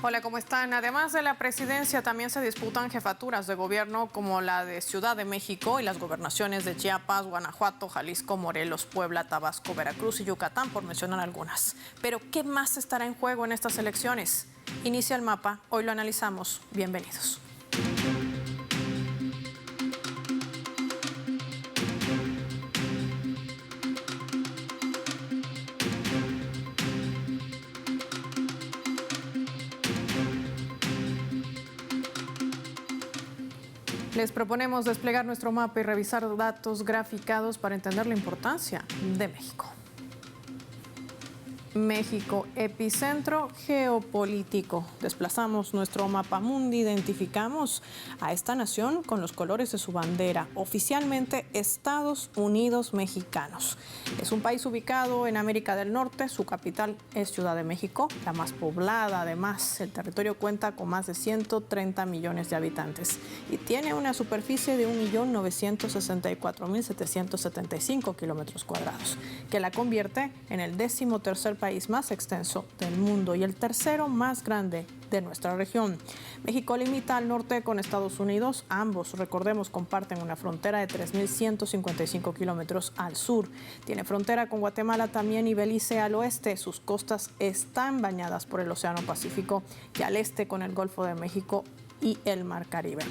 Hola, ¿cómo están? Además de la presidencia, también se disputan jefaturas de gobierno como la de Ciudad de México y las gobernaciones de Chiapas, Guanajuato, Jalisco, Morelos, Puebla, Tabasco, Veracruz y Yucatán, por mencionar algunas. Pero, ¿qué más estará en juego en estas elecciones? Inicia el mapa, hoy lo analizamos. Bienvenidos. Les proponemos desplegar nuestro mapa y revisar datos graficados para entender la importancia de México. México, epicentro geopolítico. Desplazamos nuestro mapa mundi, identificamos a esta nación con los colores de su bandera, oficialmente Estados Unidos Mexicanos. Es un país ubicado en América del Norte, su capital es Ciudad de México, la más poblada. Además, el territorio cuenta con más de 130 millones de habitantes y tiene una superficie de 1.964.775 kilómetros cuadrados, que la convierte en el 13º país más extenso del mundo y el tercero más grande de nuestra región. México limita al norte con Estados Unidos. Ambos, recordemos, comparten una frontera de 3.155 kilómetros al sur. Tiene frontera con Guatemala también y Belice al oeste. Sus costas están bañadas por el Océano Pacífico y al este con el Golfo de México y el Mar Caribe.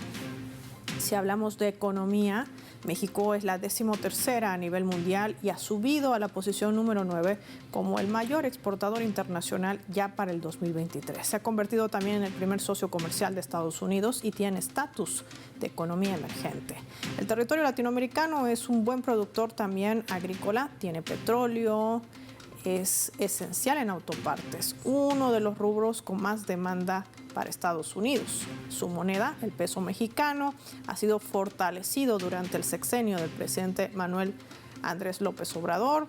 Si hablamos de economía, México es la 13ª a nivel mundial y ha subido a la posición número 9 como el mayor exportador internacional ya para el 2023. Se ha convertido también en el primer socio comercial de Estados Unidos y tiene estatus de economía emergente. El territorio latinoamericano es un buen productor también agrícola, tiene petróleo, es esencial en autopartes, uno de los rubros con más demanda para Estados Unidos. Su moneda, el peso mexicano, ha sido fortalecido durante el sexenio del presidente Manuel Andrés López Obrador,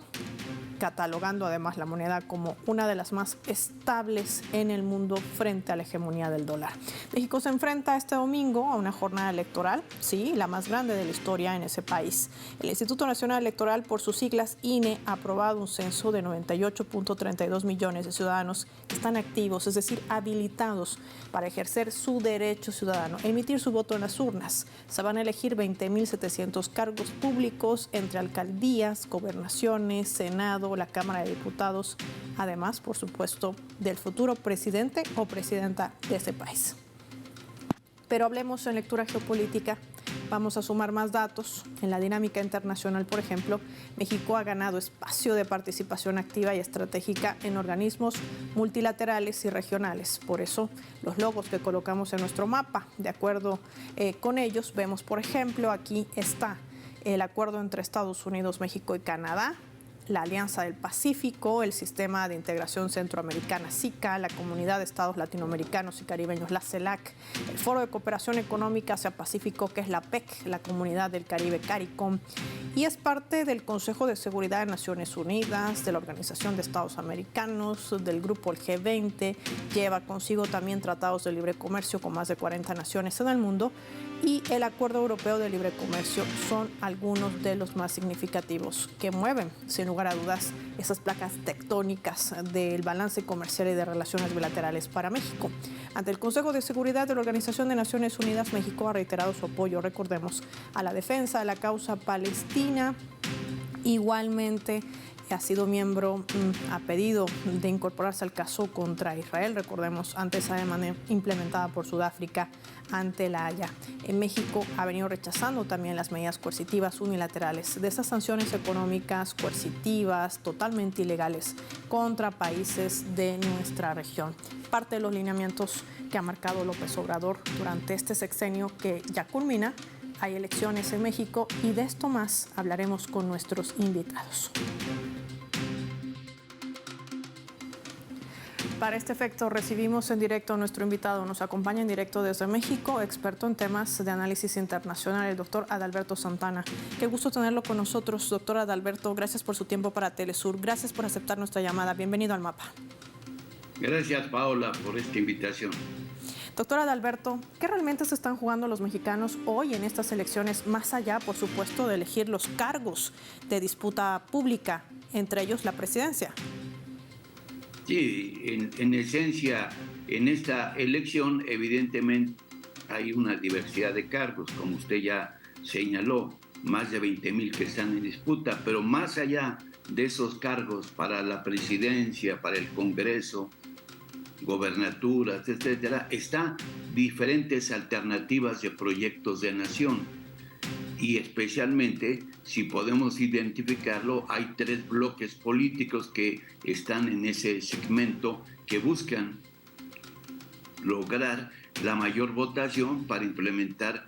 catalogando además la moneda como una de las más estables en el mundo frente a la hegemonía del dólar. México se enfrenta este domingo a una jornada electoral, sí, la más grande de la historia en ese país. El Instituto Nacional Electoral, por sus siglas INE, ha aprobado un censo de 98.32 millones de ciudadanos que están activos, es decir, habilitados para ejercer su derecho ciudadano, emitir su voto en las urnas. Se van a elegir 20.700 cargos públicos entre alcaldías, gobernaciones, Senado, la Cámara de Diputados, además, por supuesto, del futuro presidente o presidenta de este país. Pero hablemos en lectura geopolítica. Vamos a sumar más datos. En la dinámica internacional, por ejemplo, México ha ganado espacio de participación activa y estratégica en organismos multilaterales y regionales. Por eso, los logos que colocamos en nuestro mapa, de acuerdo con ellos, vemos, por ejemplo, aquí está el acuerdo entre Estados Unidos, México y Canadá, la Alianza del Pacífico, el Sistema de Integración Centroamericana SICA, la Comunidad de Estados Latinoamericanos y Caribeños, la CELAC, el Foro de Cooperación Económica Asia-Pacífico, que es la PEC, la Comunidad del Caribe, CARICOM, y es parte del Consejo de Seguridad de Naciones Unidas, de la Organización de Estados Americanos, del Grupo el G20, lleva consigo también tratados de libre comercio con más de 40 naciones en el mundo, y el Acuerdo Europeo de Libre Comercio son algunos de los más significativos que mueven, sin lugar a dudas, esas placas tectónicas del balance comercial y de relaciones bilaterales para México. Ante el Consejo de Seguridad de la Organización de Naciones Unidas, México ha reiterado su apoyo, recordemos, a la defensa de la causa palestina. Igualmente, ha sido miembro, ha pedido de incorporarse al caso contra Israel, recordemos, ante esa demanda implementada por Sudáfrica ante la Haya. En México ha venido rechazando también las medidas coercitivas unilaterales de esas sanciones económicas coercitivas totalmente ilegales contra países de nuestra región. Parte de los lineamientos que ha marcado López Obrador durante este sexenio que ya culmina. Hay elecciones en México y de esto más hablaremos con nuestros invitados. Para este efecto recibimos en directo a nuestro invitado. Nos acompaña en directo desde México, experto en temas de análisis internacional, el doctor Adalberto Santana. Qué gusto tenerlo con nosotros, doctor Adalberto. Gracias por su tiempo para Telesur. Gracias por aceptar nuestra llamada. Bienvenido al mapa. Gracias, Paola, por esta invitación. Doctor Adalberto, ¿qué realmente se están jugando los mexicanos hoy en estas elecciones, más allá, por supuesto, de elegir los cargos de disputa pública, entre ellos la presidencia? Sí, en esencia, En esta elección, evidentemente, hay una diversidad de cargos, como usted ya señaló, más de 20,000 que están en disputa, pero más allá de esos cargos para la presidencia, para el Congreso, gobernaturas, etcétera, están diferentes alternativas de proyectos de nación. Y especialmente, si podemos identificarlo, hay 3 bloques políticos que están en ese segmento que buscan lograr la mayor votación para implementar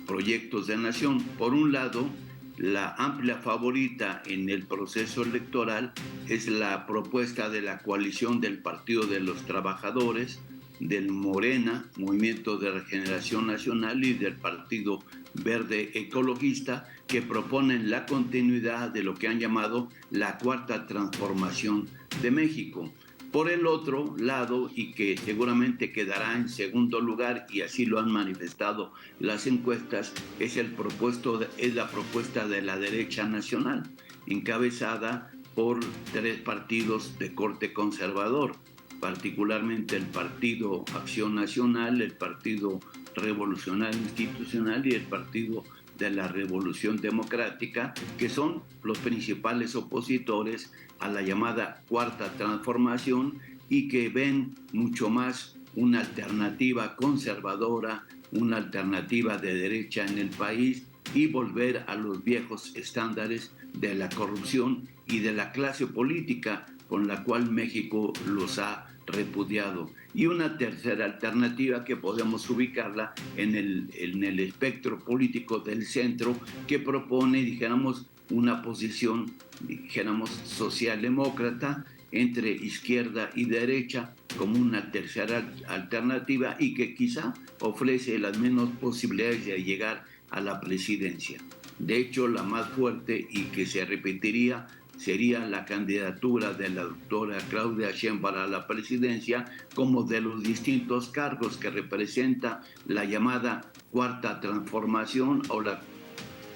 proyectos de nación. Por un lado, la amplia favorita en el proceso electoral es la propuesta de la coalición del Partido de los Trabajadores, del Morena, Movimiento de Regeneración Nacional, y del Partido Verde Ecologista, que proponen la continuidad de lo que han llamado la Cuarta Transformación de México. Por el otro lado, y que seguramente quedará en segundo lugar, y así lo han manifestado las encuestas, es la propuesta de la derecha nacional, encabezada por 3 partidos de corte conservador, particularmente el Partido Acción Nacional, el Partido Revolucionario Institucional y el Partido de la Revolución Democrática, que son los principales opositores a la llamada Cuarta Transformación y que ven mucho más una alternativa conservadora, una alternativa de derecha en el país y volver a los viejos estándares de la corrupción y de la clase política con la cual México los ha repudiado. Y una tercera alternativa que podemos ubicarla en el espectro político del centro, que propone, dijéramos, una posición, dijéramos, socialdemócrata entre izquierda y derecha como una tercera alternativa y que quizá ofrece las menos posibilidades de llegar a la presidencia. De hecho, la más fuerte y que se repetiría sería la candidatura de la doctora Claudia Sheinbaum para la presidencia, como de los distintos cargos que representa la llamada Cuarta Transformación o la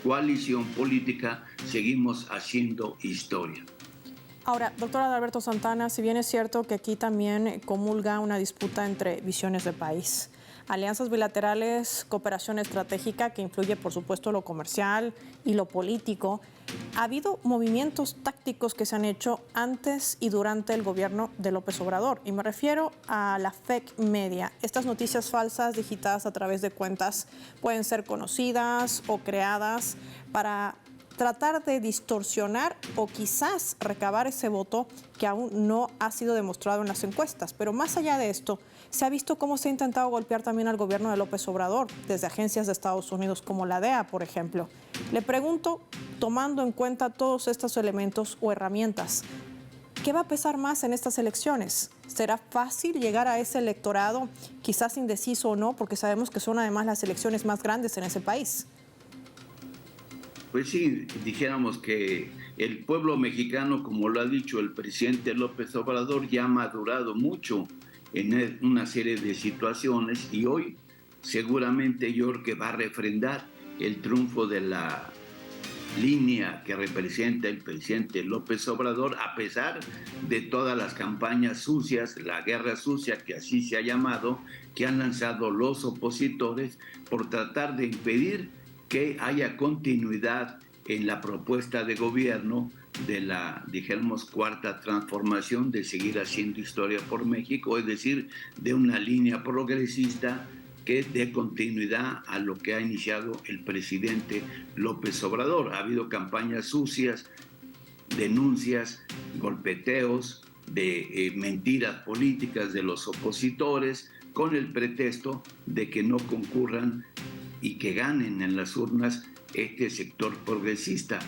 coalición política Seguimos Haciendo Historia. Ahora, doctor Adalberto Santana, si bien es cierto que aquí también comulga una disputa entre visiones de país, alianzas bilaterales, cooperación estratégica que influye, por supuesto, lo comercial y lo político, ha habido movimientos tácticos que se han hecho antes y durante el gobierno de López Obrador. Y me refiero a la fake media. Estas noticias falsas digitadas a través de cuentas pueden ser conocidas o creadas para tratar de distorsionar o quizás recabar ese voto que aún no ha sido demostrado en las encuestas. Pero más allá de esto, se ha visto cómo se ha intentado golpear también al gobierno de López Obrador, desde agencias de Estados Unidos como la DEA, por ejemplo. Le pregunto, tomando en cuenta todos estos elementos o herramientas, ¿qué va a pesar más en estas elecciones? ¿Será fácil llegar a ese electorado, quizás indeciso o no, porque sabemos que son además las elecciones más grandes en ese país? Pues sí, dijéramos que el pueblo mexicano, como lo ha dicho el presidente López Obrador, ya ha madurado mucho en una serie de situaciones y hoy seguramente yo creo que va a refrendar el triunfo de la línea que representa el presidente López Obrador, a pesar de todas las campañas sucias, la guerra sucia que así se ha llamado, que han lanzado los opositores por tratar de impedir que haya continuidad en la propuesta de gobierno de la, dijéramos, Cuarta Transformación, de seguir haciendo historia por México, es decir, de una línea progresista que dé continuidad a lo que ha iniciado el presidente López Obrador. Ha habido campañas sucias, denuncias, golpeteos, de mentiras políticas de los opositores, con el pretexto de que no concurran y que ganen en las urnas este sector progresista.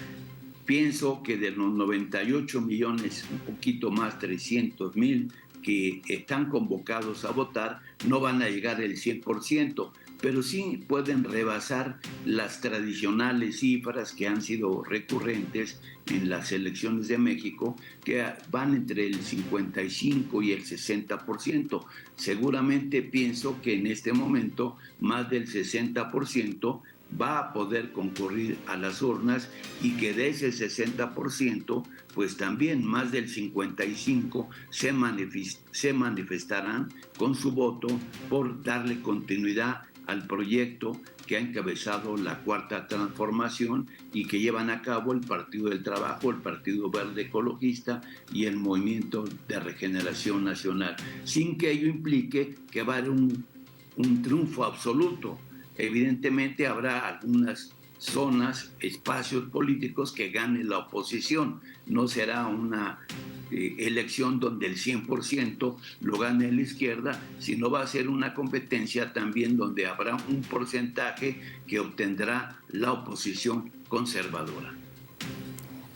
Pienso que de los 98 millones, un poquito más, 300,000 que están convocados a votar, no van a llegar el 100%, pero sí pueden rebasar las tradicionales cifras que han sido recurrentes en las elecciones de México, que van entre el 55 y el 60%. Seguramente pienso que en este momento más del 60% va a poder concurrir a las urnas y que de ese 60%, pues también más del 55% se manifestarán con su voto por darle continuidad al proyecto que ha encabezado la Cuarta Transformación y que llevan a cabo el Partido del Trabajo, el Partido Verde Ecologista y el Movimiento de Regeneración Nacional, sin que ello implique que va a haber un triunfo absoluto. Evidentemente habrá algunas zonas, espacios políticos que gane la oposición. No será una elección donde el 100% lo gane la izquierda, sino va a ser una competencia también donde habrá un porcentaje que obtendrá la oposición conservadora.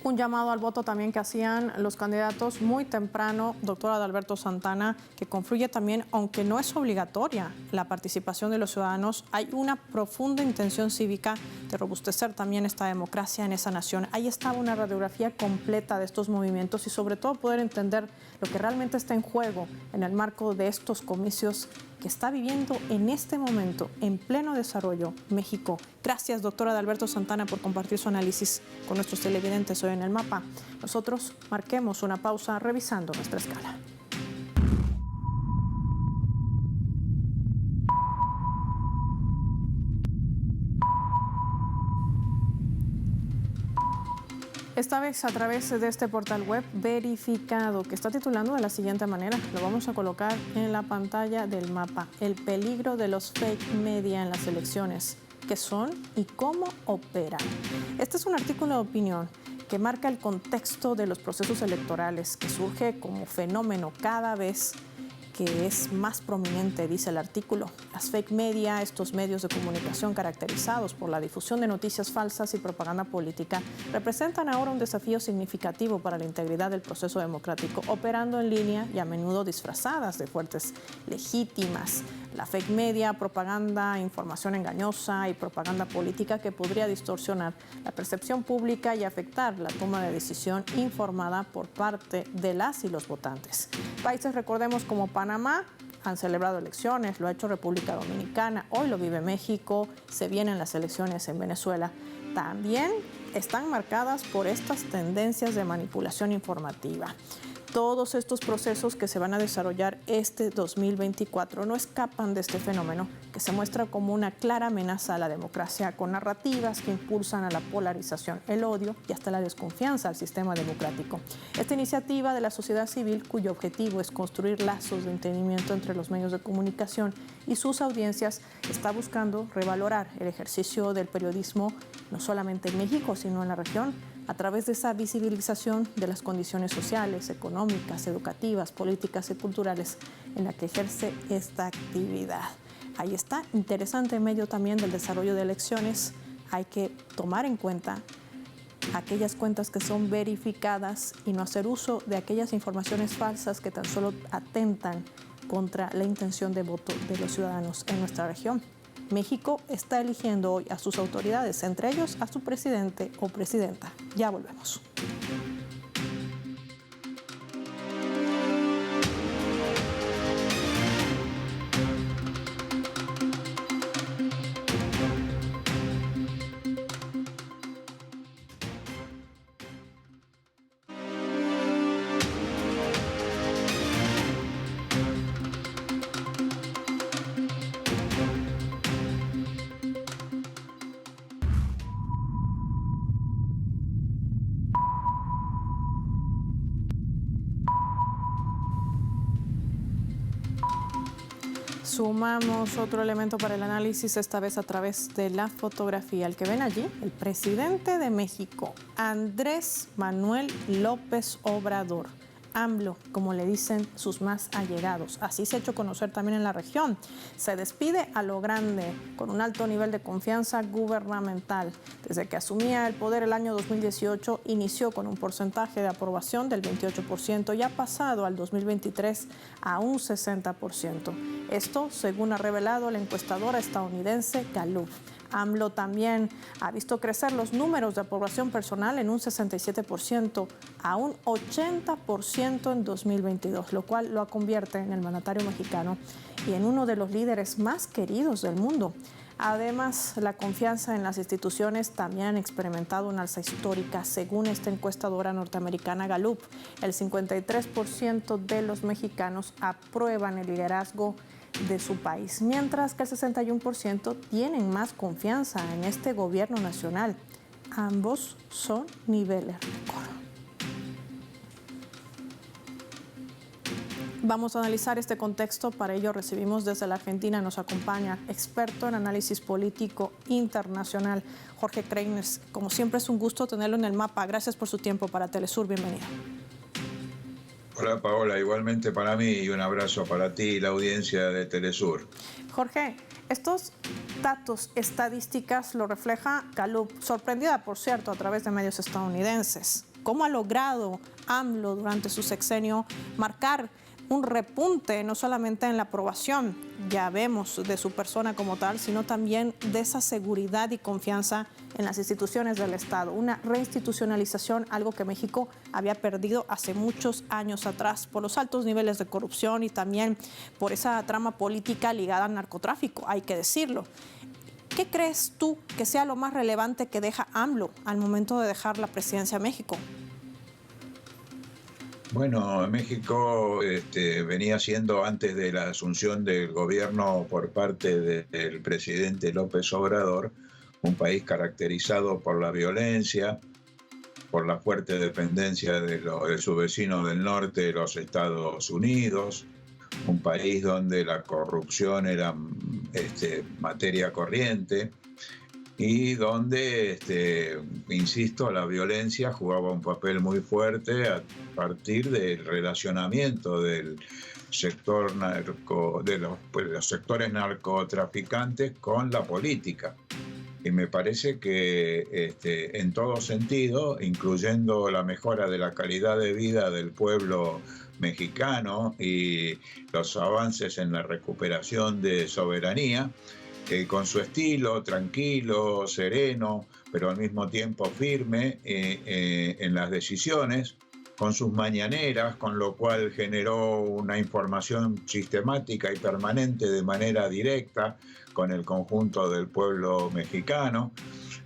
Un llamado al voto también que hacían los candidatos muy temprano, doctora Adalberto Santana, que confluye también, aunque no es obligatoria la participación de los ciudadanos, hay una profunda intención cívica de robustecer también esta democracia en esa nación. Ahí está una radiografía completa de estos movimientos y sobre todo poder entender lo que realmente está en juego en el marco de estos comicios que está viviendo en este momento, en pleno desarrollo, México. Gracias, doctora Adalberto Santana, por compartir su análisis con nuestros televidentes hoy en El Mapa. Nosotros marquemos una pausa revisando nuestra escala. Esta vez a través de este portal web verificado, que está titulando de la siguiente manera, lo vamos a colocar en la pantalla del mapa: el peligro de los fake media en las elecciones, qué son y cómo operan. Este es un artículo de opinión que marca el contexto de los procesos electorales, que surge como fenómeno cada vez que es más prominente, dice el artículo. Las fake media, estos medios de comunicación caracterizados por la difusión de noticias falsas y propaganda política, representan ahora un desafío significativo para la integridad del proceso democrático, operando en línea y a menudo disfrazadas de fuentes legítimas. La fake media, propaganda, información engañosa y propaganda política que podría distorsionar la percepción pública y afectar la toma de decisión informada por parte de las y los votantes. Países, recordemos, como Panamá han celebrado elecciones, lo ha hecho República Dominicana, hoy lo vive México, se vienen las elecciones en Venezuela. También están marcadas por estas tendencias de manipulación informativa. Todos estos procesos que se van a desarrollar este 2024 no escapan de este fenómeno que se muestra como una clara amenaza a la democracia, con narrativas que impulsan a la polarización, el odio y hasta la desconfianza al sistema democrático. Esta iniciativa de la sociedad civil, cuyo objetivo es construir lazos de entendimiento entre los medios de comunicación y sus audiencias, está buscando revalorar el ejercicio del periodismo no solamente en México, sino en la región, a través de esa visibilización de las condiciones sociales, económicas, educativas, políticas y culturales en la que ejerce esta actividad. Ahí está, interesante en medio también del desarrollo de elecciones. Hay que tomar en cuenta aquellas cuentas que son verificadas y no hacer uso de aquellas informaciones falsas que tan solo atentan contra la intención de voto de los ciudadanos en nuestra región. México está eligiendo hoy a sus autoridades, entre ellos a su presidente o presidenta. Ya volvemos. Sumamos otro elemento para el análisis, esta vez a través de la fotografía. El que ven allí, el presidente de México, Andrés Manuel López Obrador, AMLO, como le dicen sus más allegados. Así se ha hecho conocer también en la región. Se despide a lo grande, con un alto nivel de confianza gubernamental. Desde que asumía el poder el año 2018, inició con un porcentaje de aprobación del 28% y ha pasado al 2023 a un 60%. Esto, según ha revelado la encuestadora estadounidense Gallup. AMLO también ha visto crecer los números de aprobación personal en un 67% a un 80% en 2022, lo cual lo convierte en el mandatario mexicano y en uno de los líderes más queridos del mundo. Además, la confianza en las instituciones también han experimentado una alza histórica. Según esta encuestadora norteamericana Gallup, el 53% de los mexicanos aprueban el liderazgo de su país, mientras que el 61% tienen más confianza en este gobierno nacional. Ambos son niveles récord. Vamos a analizar este contexto. Para ello recibimos desde la Argentina, nos acompaña experto en análisis político internacional, Jorge Kreiner. Como siempre es un gusto tenerlo en el mapa. Gracias por su tiempo para Telesur. Bienvenido. Hola Paola, igualmente para mí y un abrazo para ti y la audiencia de Telesur. Jorge, estos datos estadísticas lo refleja Gallup, sorprendida por cierto a través de medios estadounidenses. ¿Cómo ha logrado AMLO durante su sexenio marcar un repunte no solamente en la aprobación, ya vemos, de su persona como tal, sino también de esa seguridad y confianza en las instituciones del Estado? Una reinstitucionalización, algo que México había perdido hace muchos años atrás por los altos niveles de corrupción y también por esa trama política ligada al narcotráfico, hay que decirlo. ¿Qué crees tú que sea lo más relevante que deja AMLO al momento de dejar la presidencia de México? Bueno, México venía siendo, antes de la asunción del gobierno por parte del presidente López Obrador, un país caracterizado por la violencia, por la fuerte dependencia de su vecino del norte, los Estados Unidos, un país donde la corrupción era materia corriente, y donde, insisto, la violencia jugaba un papel muy fuerte a partir del relacionamiento del sector de los sectores narcotraficantes con la política. Y me parece que en todo sentido, incluyendo la mejora de la calidad de vida del pueblo mexicano y los avances en la recuperación de soberanía, con su estilo tranquilo, sereno, pero al mismo tiempo firme en las decisiones, con sus mañaneras, con lo cual generó una información sistemática y permanente de manera directa con el conjunto del pueblo mexicano,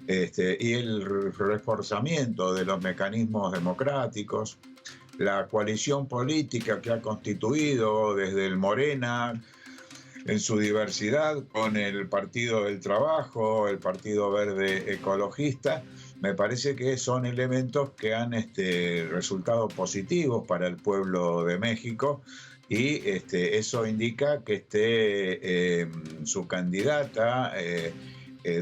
y el reforzamiento de los mecanismos democráticos, la coalición política que ha constituido desde el Morena, en su diversidad, con el Partido del Trabajo, el Partido Verde Ecologista. Me parece que son elementos que han resultado positivos para el pueblo de México, y eso indica que su candidata,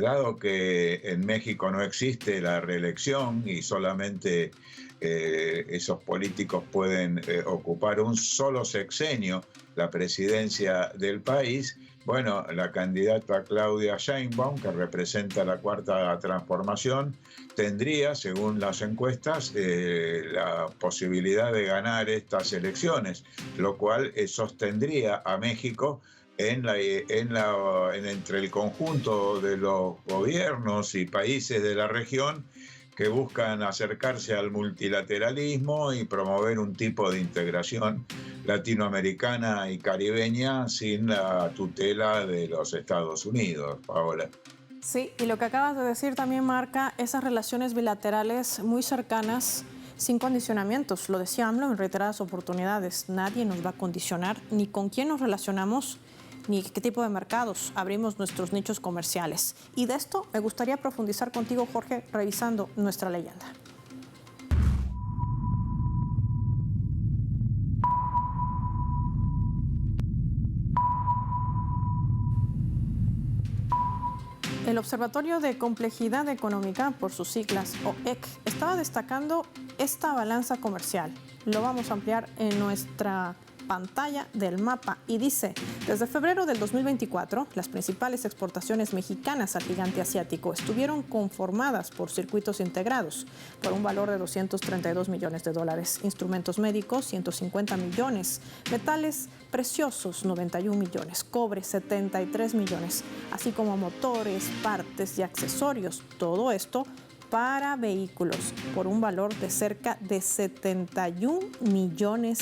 dado que en México no existe la reelección y solamente esos políticos pueden ocupar un solo sexenio la presidencia del país, bueno, la candidata Claudia Sheinbaum, que representa la Cuarta Transformación, tendría, según las encuestas, la posibilidad de ganar estas elecciones, lo cual sostendría a México entre el conjunto de los gobiernos y países de la región que buscan acercarse al multilateralismo y promover un tipo de integración latinoamericana y caribeña sin la tutela de los Estados Unidos, Paola. Sí, y lo que acabas de decir también marca esas relaciones bilaterales muy cercanas, sin condicionamientos. Lo decía AMLO en reiteradas oportunidades: nadie nos va a condicionar ni con quién nos relacionamos, ni qué tipo de mercados abrimos nuestros nichos comerciales. Y de esto me gustaría profundizar contigo, Jorge, revisando nuestra leyenda. El Observatorio de Complejidad Económica, por sus siglas OEC, estaba destacando esta balanza comercial. Lo vamos a ampliar en nuestra pantalla del mapa y dice: desde febrero del 2024, las principales exportaciones mexicanas al gigante asiático estuvieron conformadas por circuitos integrados por un valor de $232 millones, instrumentos médicos 150 millones, metales preciosos 91 millones, cobre 73 millones, así como motores, partes y accesorios. Todo esto para vehículos por un valor de cerca de $71 millones.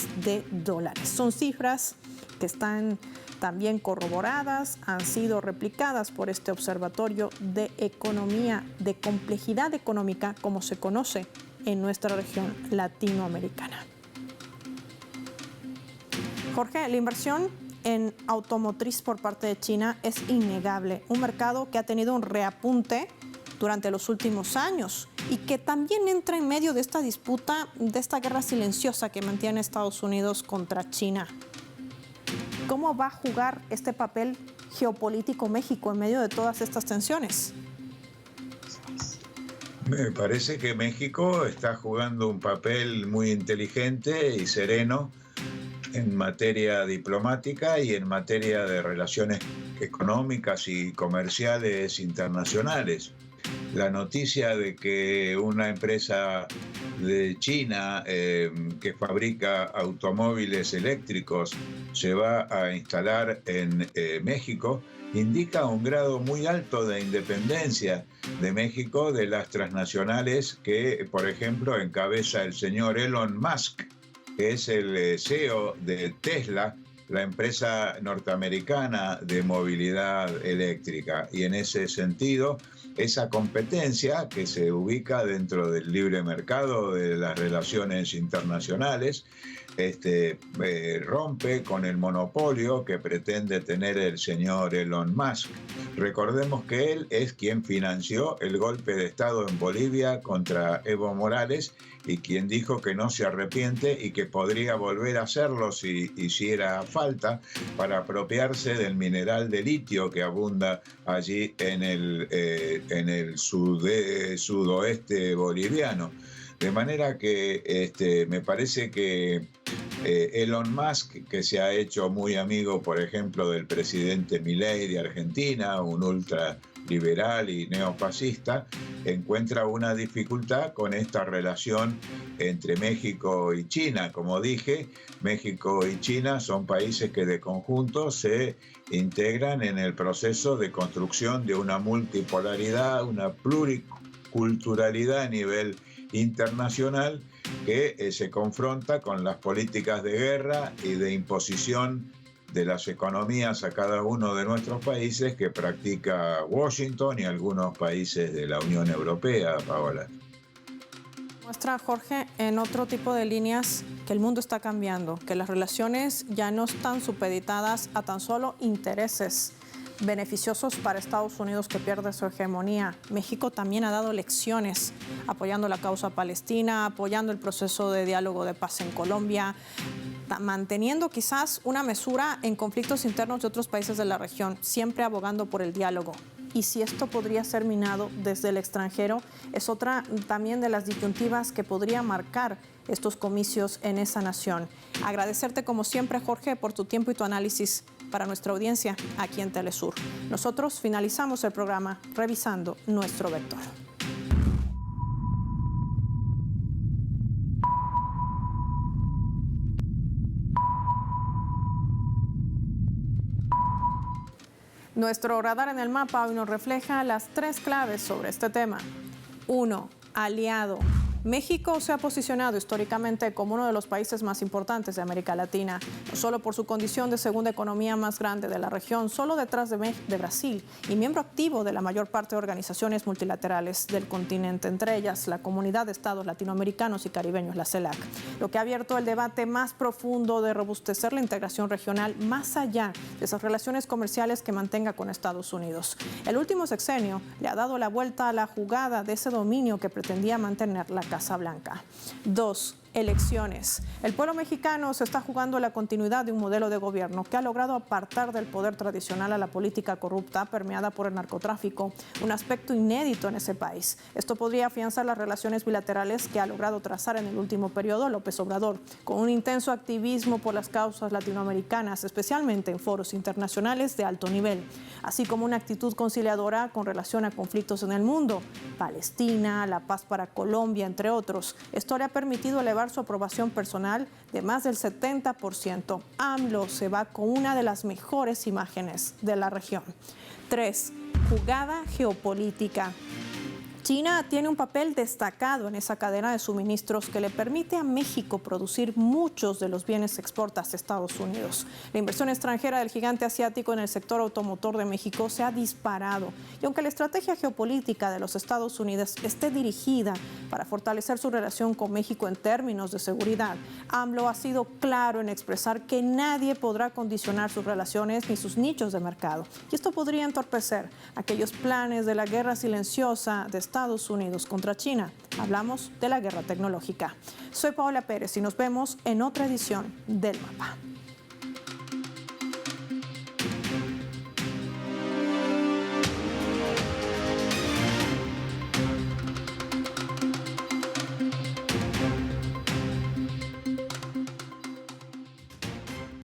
Son cifras que están también corroboradas, han sido replicadas por este observatorio de economía, de complejidad económica, como se conoce en nuestra región latinoamericana. Jorge, la inversión en automotriz por parte de China es innegable, un mercado que ha tenido un reapunte durante los últimos años y que también entra en medio de esta disputa, de esta guerra silenciosa que mantiene Estados Unidos contra China. ¿Cómo va a jugar este papel geopolítico México en medio de todas estas tensiones? Me parece que México está jugando un papel muy inteligente y sereno en materia diplomática y en materia de relaciones económicas y comerciales internacionales. La noticia de que una empresa de China que fabrica automóviles eléctricos se va a instalar en México indica un grado muy alto de independencia de México de las transnacionales que, por ejemplo, encabeza el señor Elon Musk, que es el CEO de Tesla, la empresa norteamericana de movilidad eléctrica. Y en ese sentido, esa competencia que se ubica dentro del libre mercado de las relaciones internacionales rompe con el monopolio que pretende tener el señor Elon Musk. Recordemos que él es quien financió el golpe de Estado en Bolivia contra Evo Morales y quien dijo que no se arrepiente y que podría volver a hacerlo si hiciera falta para apropiarse del mineral de litio que abunda allí en el sudoeste boliviano. De manera que me parece que Elon Musk, que se ha hecho muy amigo, por ejemplo, del presidente Milei de Argentina, un ultraliberal y neofascista, encuentra una dificultad con esta relación entre México y China. Como dije, México y China son países que de conjunto se integran en el proceso de construcción de una multipolaridad, una pluriculturalidad a nivel internacional que se confronta con las políticas de guerra y de imposición de las economías a cada uno de nuestros países que practica Washington y algunos países de la Unión Europea, Paola. Muestra, Jorge, en otro tipo de líneas que el mundo está cambiando, que las relaciones ya no están supeditadas a tan solo intereses beneficiosos para Estados Unidos que pierde su hegemonía. México también ha dado lecciones apoyando la causa palestina, apoyando el proceso de diálogo de paz en Colombia, manteniendo quizás una mesura en conflictos internos de otros países de la región, siempre abogando por el diálogo. Y si esto podría ser minado desde el extranjero, es otra también de las disyuntivas que podría marcar estos comicios en esa nación. Agradecerte como siempre, Jorge, por tu tiempo y tu análisis para nuestra audiencia aquí en Telesur. Nosotros finalizamos el programa revisando nuestro vector. Nuestro radar en el mapa hoy nos refleja las 3 claves sobre este tema. 1. Aliado. México se ha posicionado históricamente como uno de los países más importantes de América Latina, no solo por su condición de segunda economía más grande de la región, solo detrás de Brasil, y miembro activo de la mayor parte de organizaciones multilaterales del continente, entre ellas la Comunidad de Estados Latinoamericanos y Caribeños, la CELAC, lo que ha abierto el debate más profundo de robustecer la integración regional más allá de esas relaciones comerciales que mantenga con Estados Unidos. El último sexenio le ha dado la vuelta a la jugada de ese dominio que pretendía mantener la Casa Blanca. 2. Elecciones. El pueblo mexicano se está jugando la continuidad de un modelo de gobierno que ha logrado apartar del poder tradicional a la política corrupta permeada por el narcotráfico, un aspecto inédito en ese país. Esto podría afianzar las relaciones bilaterales que ha logrado trazar en el último periodo López Obrador, con un intenso activismo por las causas latinoamericanas, especialmente en foros internacionales de alto nivel, así como una actitud conciliadora con relación a conflictos en el mundo, Palestina, la paz para Colombia, entre otros. Esto le ha permitido elevar su aprobación personal de más del 70%. AMLO se va con una de las mejores imágenes de la región. 3. Jugada geopolítica. China tiene un papel destacado en esa cadena de suministros que le permite a México producir muchos de los bienes que exporta hacia Estados Unidos. La inversión extranjera del gigante asiático en el sector automotor de México se ha disparado. Y aunque la estrategia geopolítica de los Estados Unidos esté dirigida para fortalecer su relación con México en términos de seguridad, AMLO ha sido claro en expresar que nadie podrá condicionar sus relaciones ni sus nichos de mercado. Y esto podría entorpecer aquellos planes de la guerra silenciosa de Estados Unidos contra China. Hablamos de la guerra tecnológica. Soy Paola Pérez y nos vemos en otra edición del Mapa.